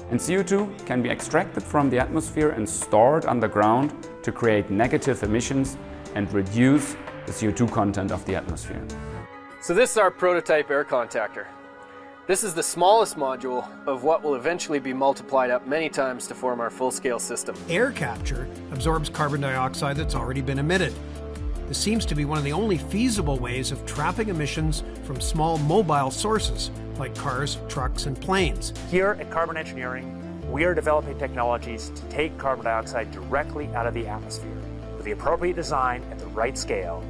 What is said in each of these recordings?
And CO2 can be extracted from the atmosphere and stored underground to create negative emissions and reduce the CO2 content of the atmosphere. So this is our prototype air contactor. This is the smallest module of what will eventually be multiplied up many times to form our full-scale system. Air capture absorbs carbon dioxide that's already been emitted. This seems to be one of the only feasible ways of trapping emissions from small mobile sources like cars, trucks, and planes. Here at Carbon Engineering, we are developing technologies to take carbon dioxide directly out of the atmosphere. With the appropriate design at the right scale,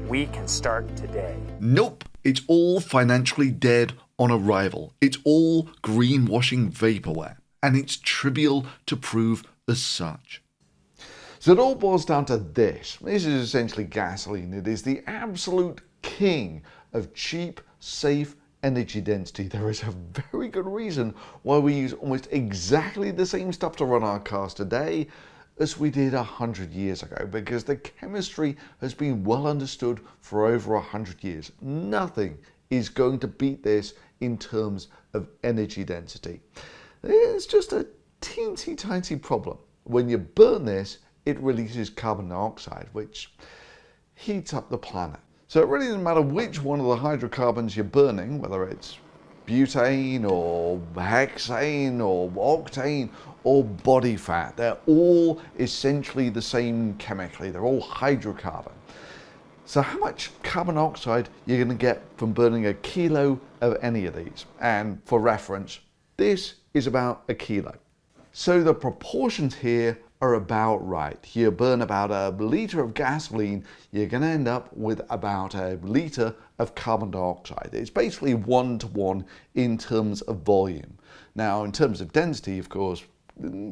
we can start today. Nope, it's all financially dead on arrival. It's all greenwashing vaporware, and it's trivial to prove as such. So it all boils down to this. This is essentially gasoline. It is the absolute king of cheap, safe energy density. There is a very good reason why we use almost exactly the same stuff to run our cars today as we did 100 years ago, because the chemistry has been well understood for over 100 years. Nothing is going to beat this in terms of energy density. It's just a teensy tiny problem. When you burn this, it releases carbon dioxide, which heats up the planet. So it really doesn't matter which one of the hydrocarbons you're burning, whether it's butane or hexane or octane or body fat. They're all essentially the same chemically. They're all hydrocarbon. So how much carbon dioxide you're going to get from burning a kilo of any of these? And for reference, this is about a kilo. So the proportions here are about right. You burn about a litre of gasoline, you're going to end up with about a litre of carbon dioxide. It's basically 1-to-1 in terms of volume. Now, in terms of density, of course,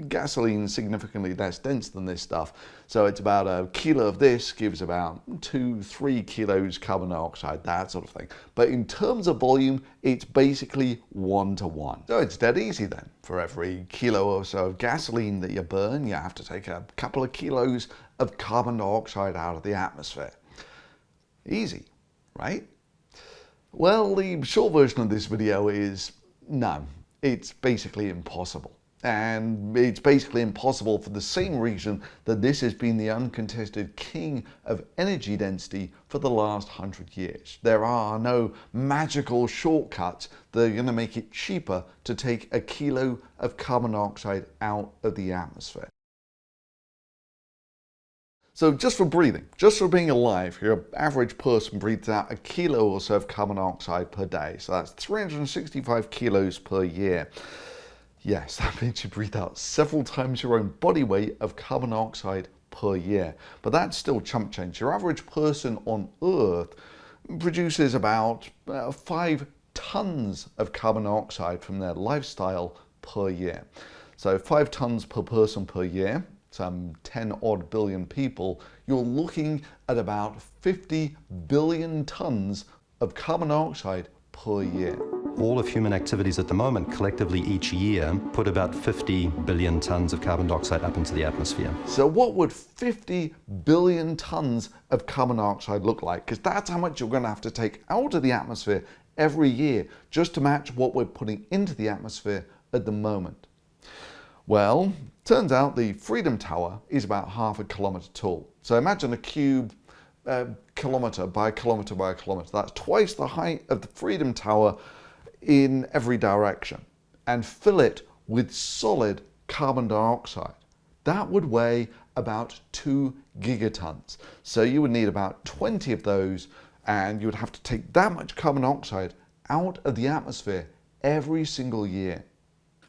gasoline is significantly less dense than this stuff. So it's about a kilo of this gives about 2-3 kilos carbon dioxide, that sort of thing. But in terms of volume, it's basically 1-to-1. So it's dead easy then. For every kilo or so of gasoline that you burn, you have to take a couple of kilos of carbon dioxide out of the atmosphere. Easy, right? Well, the short version of this video is no, it's basically impossible. And it's basically impossible for the same reason that this has been the uncontested king of energy density for the last 100 years. There are no magical shortcuts that are going to make it cheaper to take a kilo of carbon dioxide out of the atmosphere. So just for breathing, just for being alive, your average person breathes out a kilo or so of carbon dioxide per day. So that's 365 kilos per year. Yes, that means you breathe out several times your own body weight of carbon dioxide per year. But that's still chump change. Your average person on Earth produces about 5 tons of carbon dioxide from their lifestyle per year. So 5 tons per person per year, some 10 odd billion people, you're looking at about 50 billion tons of carbon dioxide per year. All of human activities at the moment, collectively each year, put about 50 billion tons of carbon dioxide up into the atmosphere. So what would 50 billion tons of carbon dioxide look like? Because that's how much you're going to have to take out of the atmosphere every year just to match what we're putting into the atmosphere at the moment. Well, turns out the Freedom Tower is about half a kilometre tall. So imagine a cube kilometre by kilometre by kilometre. That's twice the height of the Freedom Tower in every direction, and fill it with solid carbon dioxide. That would weigh about 2 gigatons. So you would need about 20 of those, and you would have to take that much carbon dioxide out of the atmosphere every single year.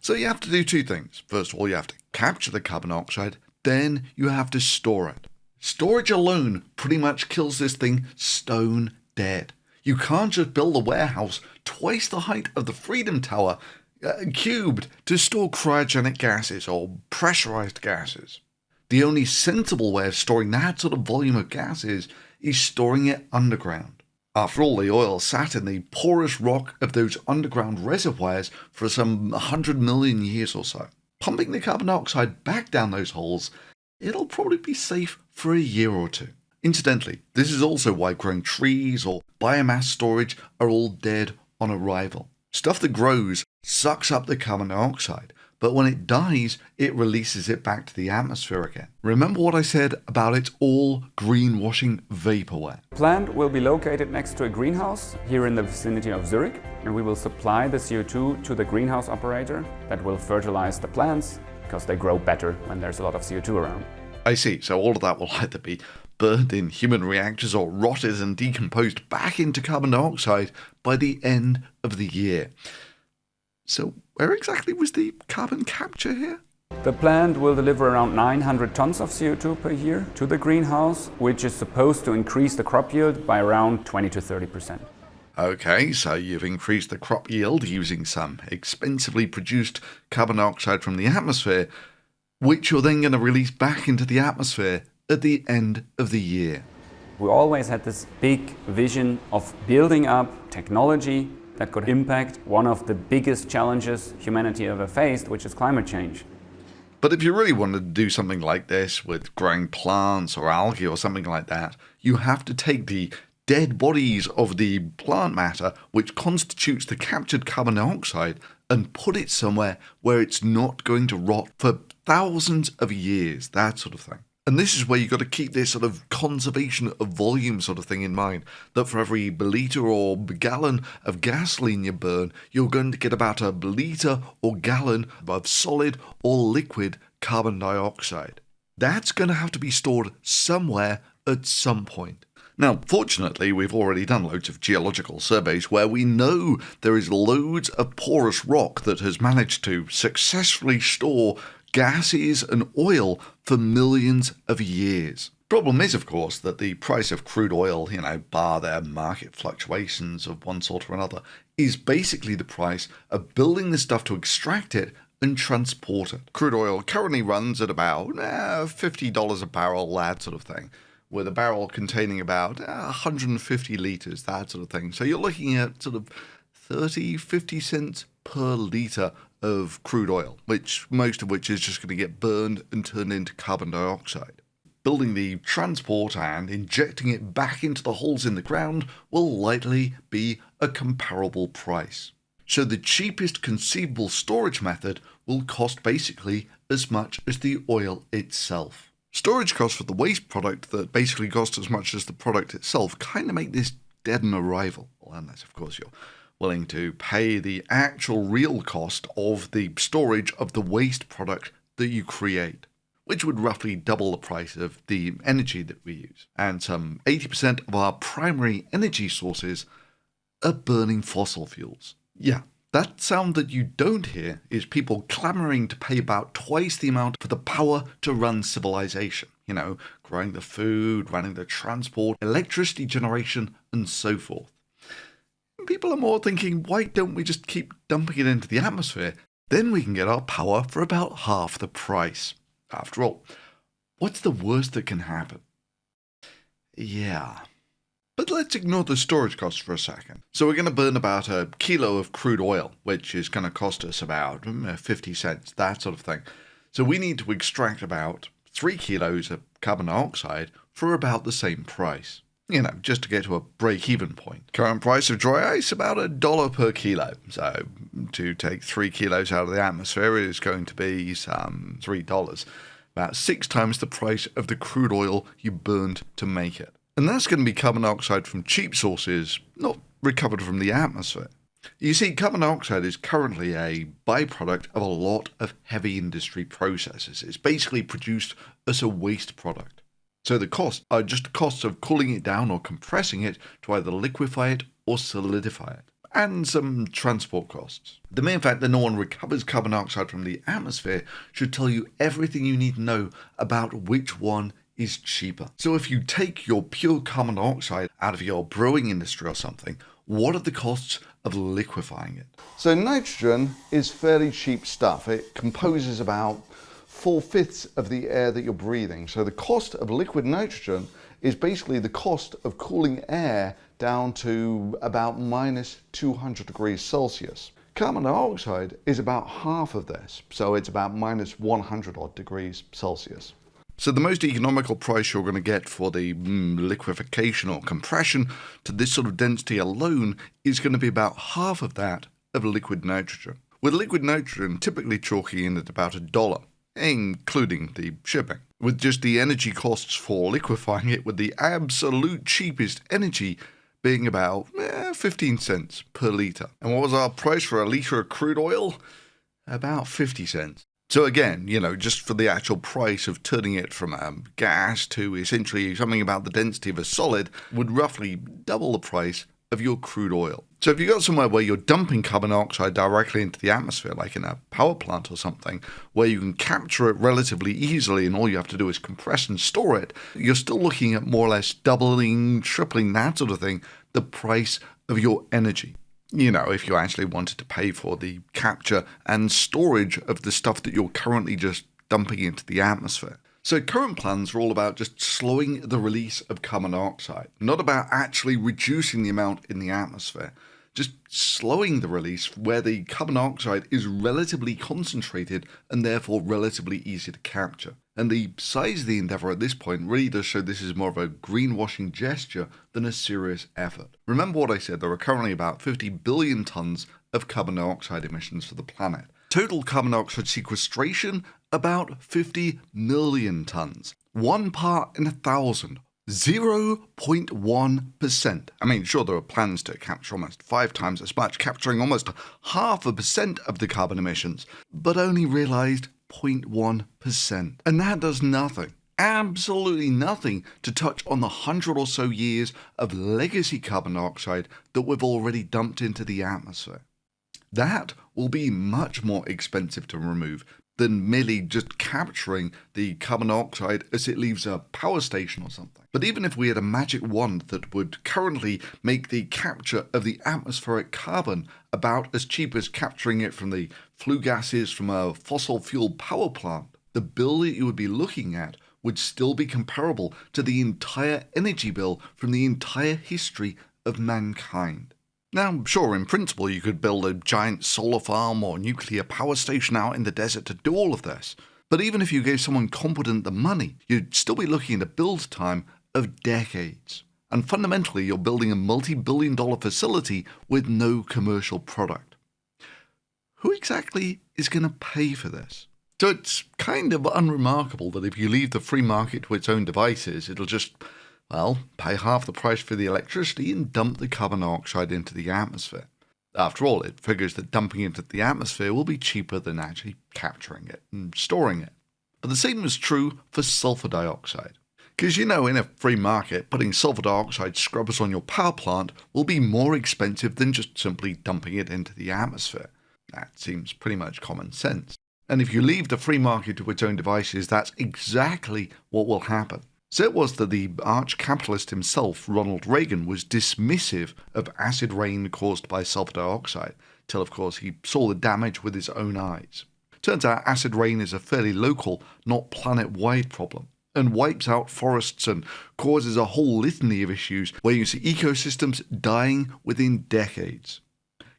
So you have to do 2 things. First of all, you have to capture the carbon dioxide, then you have to store it. Storage alone pretty much kills this thing stone dead. You can't just build a warehouse twice the height of the Freedom Tower, cubed, to store cryogenic gases or pressurized gases. The only sensible way of storing that sort of volume of gases is storing it underground. After all, the oil sat in the porous rock of those underground reservoirs for some 100 million years or so. Pumping the carbon dioxide back down those holes, it'll probably be safe for a year or 2. Incidentally, this is also why growing trees or biomass storage are all dead on arrival. Stuff that grows sucks up the carbon dioxide, but when it dies, it releases it back to the atmosphere again. Remember what I said about it's all greenwashing vaporware? The plant will be located next to a greenhouse here in the vicinity of Zurich, and we will supply the CO2 to the greenhouse operator that will fertilize the plants because they grow better when there's a lot of CO2 around. I see, so all of that will either be burned in human reactors or rotted and decomposed back into carbon dioxide by the end of the year. So where exactly was the carbon capture here? The plant will deliver around 900 tons of CO2 per year to the greenhouse, which is supposed to increase the crop yield by around 20 to 30%. Okay, so you've increased the crop yield using some expensively produced carbon dioxide from the atmosphere, which you're then going to release back into the atmosphere at the end of the year. We always had this big vision of building up technology that could impact one of the biggest challenges humanity ever faced, which is climate change. But if you really wanted to do something like this with growing plants or algae or something like that, you have to take the dead bodies of the plant matter, which constitutes the captured carbon dioxide, and put it somewhere where it's not going to rot for thousands of years, that sort of thing. And this is where you've got to keep this sort of conservation of volume sort of thing in mind, that for every litre or gallon of gasoline you burn, you're going to get about a litre or gallon of solid or liquid carbon dioxide. That's going to have to be stored somewhere at some point. Now, fortunately, we've already done loads of geological surveys where we know there is loads of porous rock that has managed to successfully store gases and oil for millions of years. Problem is, of course, that the price of crude oil, bar their market fluctuations of one sort or another, is basically the price of building the stuff to extract it and transport it. Crude oil currently runs at about $50 a barrel, that sort of thing, with a barrel containing about 150 litres, that sort of thing. So you're looking at sort of 30, 50 cents per litre of crude oil, most of which is just going to get burned and turned into carbon dioxide. Building the transport and injecting it back into the holes in the ground will likely be a comparable price. So the cheapest conceivable storage method will cost basically as much as the oil itself. Storage costs for the waste product that basically cost as much as the product itself kind of make this dead on arrival, unless of course you're willing to pay the actual real cost of the storage of the waste product that you create, which would roughly double the price of the energy that we use. And some 80% of our primary energy sources are burning fossil fuels. Yeah, that sound that you don't hear is people clamoring to pay about twice the amount for the power to run civilization. Growing the food, running the transport, electricity generation, and so forth. People are more thinking, why don't we just keep dumping it into the atmosphere? Then we can get our power for about half the price. After all, what's the worst that can happen? Yeah. But let's ignore the storage costs for a second. So we're going to burn about a kilo of crude oil, which is going to cost us about 50 cents, that sort of thing. So we need to extract about 3 kilos of carbon dioxide for about the same price. Just to get to a break-even point. Current price of dry ice, about $1 per kilo. So to take 3 kilos out of the atmosphere is going to be some $3. About 6 times the price of the crude oil you burned to make it. And that's going to be carbon dioxide from cheap sources, not recovered from the atmosphere. You see, carbon dioxide is currently a byproduct of a lot of heavy industry processes. It's basically produced as a waste product. So the costs are just the costs of cooling it down or compressing it to either liquefy it or solidify it, and some transport costs. The mere fact that no one recovers carbon dioxide from the atmosphere should tell you everything you need to know about which one is cheaper. So if you take your pure carbon dioxide out of your brewing industry or something, what are the costs of liquefying it? So nitrogen is fairly cheap stuff. It composes about 4/5 of the air that you're breathing. So the cost of liquid nitrogen is basically the cost of cooling air down to about minus 200 degrees Celsius. Carbon dioxide is about half of this, so it's about minus 100 odd degrees Celsius. So the most economical price you're going to get for the liquefaction or compression to this sort of density alone is going to be about half of that of liquid nitrogen. with liquid nitrogen typically chalking in at about $1, including the shipping, with just the energy costs for liquefying it with the absolute cheapest energy being about 15 cents per litre. And what was our price for a litre of crude oil? About 50 cents. So again, just for the actual price of turning it from gas to essentially something about the density of a solid would roughly double the price of your crude oil. So if you've got somewhere where you're dumping carbon dioxide directly into the atmosphere, like in a power plant or something, where you can capture it relatively easily and all you have to do is compress and store it, you're still looking at more or less doubling, tripling, that sort of thing, the price of your energy. If you actually wanted to pay for the capture and storage of the stuff that you're currently just dumping into the atmosphere. So current plans are all about just slowing the release of carbon dioxide, not about actually reducing the amount in the atmosphere, just slowing the release where the carbon dioxide is relatively concentrated and therefore relatively easy to capture. And the size of the endeavour at this point really does show this is more of a greenwashing gesture than a serious effort. Remember what I said, there are currently about 50 billion tonnes of carbon dioxide emissions for the planet. Total carbon dioxide sequestration, about 50 million tonnes. 1 part in 1,000. 0.1%. I mean, sure, there are plans to capture almost 5 times as much, capturing almost 0.5% of the carbon emissions, but only realised 0.1%. And that does nothing, absolutely nothing, to touch on the 100 or so years of legacy carbon dioxide that we've already dumped into the atmosphere. That will be much more expensive to remove than merely just capturing the carbon dioxide as it leaves a power station or something. But even if we had a magic wand that would currently make the capture of the atmospheric carbon about as cheap as capturing it from the flue gases from a fossil fuel power plant, the bill that you would be looking at would still be comparable to the entire energy bill from the entire history of mankind. Now, sure, in principle, you could build a giant solar farm or nuclear power station out in the desert to do all of this. But even if you gave someone competent the money, you'd still be looking at a build time of decades. And fundamentally, you're building a multi-billion-dollar facility with no commercial product. Who exactly is going to pay for this? So it's kind of unremarkable that if you leave the free market to its own devices, it'll just, pay half the price for the electricity and dump the carbon dioxide into the atmosphere. After all, it figures that dumping it into the atmosphere will be cheaper than actually capturing it and storing it. But the same is true for sulfur dioxide. Because in a free market, putting sulfur dioxide scrubbers on your power plant will be more expensive than just simply dumping it into the atmosphere. That seems pretty much common sense. And if you leave the free market to its own devices, that's exactly what will happen. So it was that the arch-capitalist himself, Ronald Reagan, was dismissive of acid rain caused by sulfur dioxide, till of course he saw the damage with his own eyes. Turns out acid rain is a fairly local, not planet-wide problem, and wipes out forests and causes a whole litany of issues where you see ecosystems dying within decades.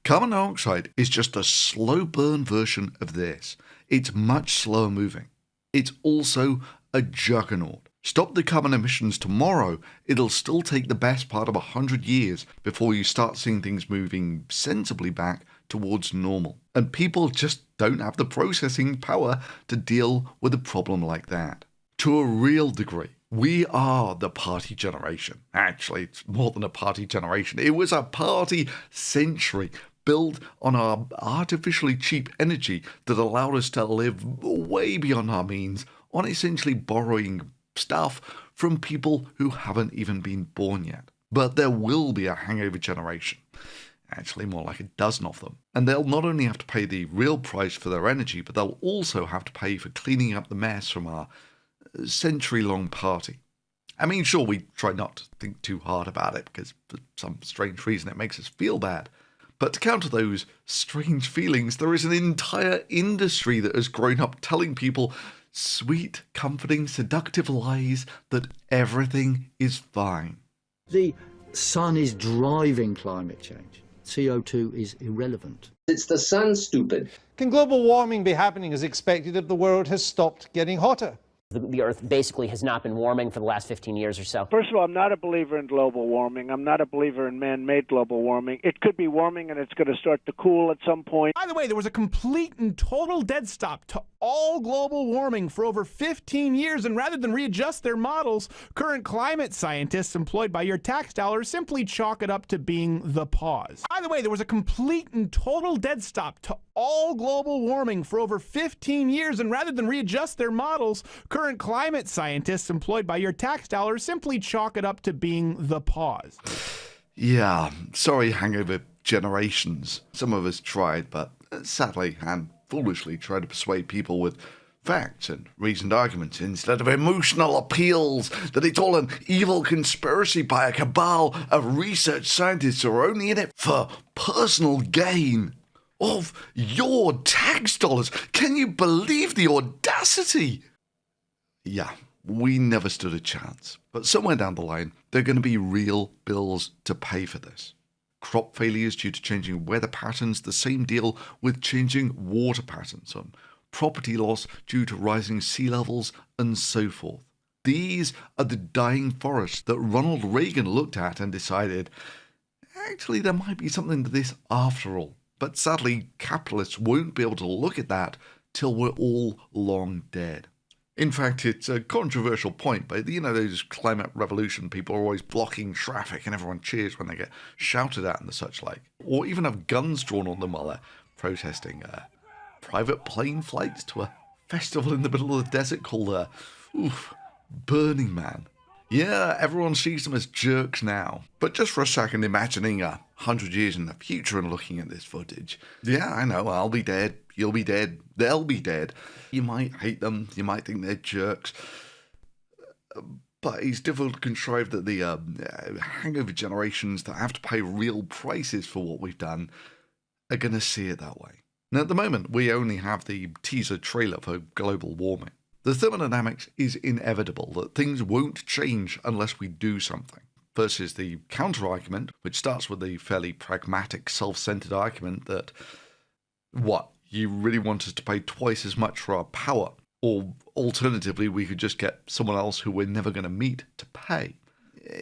Carbon dioxide is just a slow burn version of this. It's much slower moving. It's also a juggernaut. Stop the carbon emissions tomorrow, it'll still take the best part of 100 years before you start seeing things moving sensibly back towards normal. And people just don't have the processing power to deal with a problem like that. To a real degree, we are the party generation. Actually, it's more than a party generation. It was a party century built on our artificially cheap energy that allowed us to live way beyond our means on essentially borrowing stuff from people who haven't even been born yet. But there will be a hangover generation. Actually, more like a dozen of them. And they'll not only have to pay the real price for their energy, but they'll also have to pay for cleaning up the mess from our century-long party. I mean, sure, we try not to think too hard about it because for some strange reason it makes us feel bad. But to counter those strange feelings, there is an entire industry that has grown up telling people sweet, comforting, seductive lies that everything is fine. The sun is driving climate change. CO2 is irrelevant. It's the sun, stupid. Can global warming be happening as expected if the world has stopped getting hotter? The Earth basically has not been warming for the last 15 years or so. First of all, I'm not a believer in global warming. I'm not a believer in man-made global warming. It could be warming and it's going to start to cool at some point. By the way, there was a complete and total dead stop to all global warming for over 15 years, and rather than readjust their models, current climate scientists employed by your tax dollars simply chalk it up to being the pause. By the way, there was a complete and total dead stop to all global warming for over 15 years, and rather than readjust their models, current climate scientists employed by your tax dollars simply chalk it up to being the pause. Yeah, sorry, hangover generations. Some of us tried, but sadly and foolishly tried to persuade people with facts and reasoned arguments instead of emotional appeals that it's all an evil conspiracy by a cabal of research scientists who are only in it for personal gain of your tax dollars. Can you believe the audacity? Yeah, we never stood a chance. But somewhere down the line, there are going to be real bills to pay for this. Crop failures due to changing weather patterns, the same deal with changing water patterns, property loss due to rising sea levels, and so forth. These are the dying forests that Ronald Reagan looked at and decided, actually, there might be something to this after all. But sadly, capitalists won't be able to look at that till we're all long dead. In fact, it's a controversial point, but you know, those climate revolution people are always blocking traffic and everyone cheers when they get shouted at and the such like. Or even have guns drawn on them while they're protesting private plane flights to a festival in the middle of the desert called Burning Man. Yeah, everyone sees them as jerks now. But just for a second, imagining 100 years in the future and looking at this footage. Yeah, I know, I'll be dead, you'll be dead, they'll be dead. You might hate them, you might think they're jerks. But it's difficult to contrive that the hangover generations that have to pay real prices for what we've done are going to see it that way. Now, at the moment, we only have the teaser trailer for global warming. The thermodynamics is inevitable, that things won't change unless we do something. Versus the counter-argument, which starts with the fairly pragmatic, self-centered argument that, what, you really want us to pay twice as much for our power? Or alternatively, we could just get someone else who we're never going to meet to pay.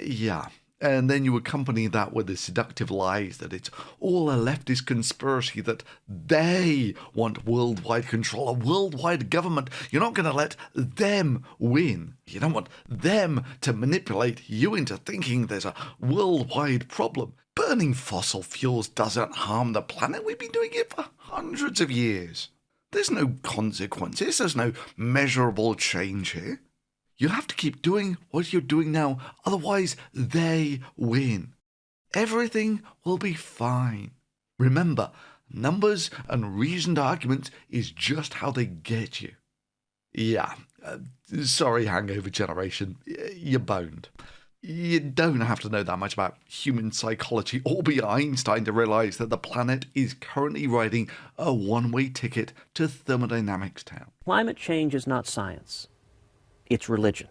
Yeah. And then you accompany that with the seductive lies that it's all a leftist conspiracy, that they want worldwide control, a worldwide government. You're not going to let them win. You don't want them to manipulate you into thinking there's a worldwide problem. Burning fossil fuels doesn't harm the planet. We've been doing it for hundreds of years. There's no consequences. There's no measurable change here. You'll have to keep doing what you're doing now, otherwise they win. Everything will be fine. Remember, numbers and reasoned arguments is just how they get you. Yeah, sorry, hangover generation, you're boned. You don't have to know that much about human psychology or be Einstein to realise that the planet is currently riding a one-way ticket to thermodynamics town. Climate change is not science. It's religion.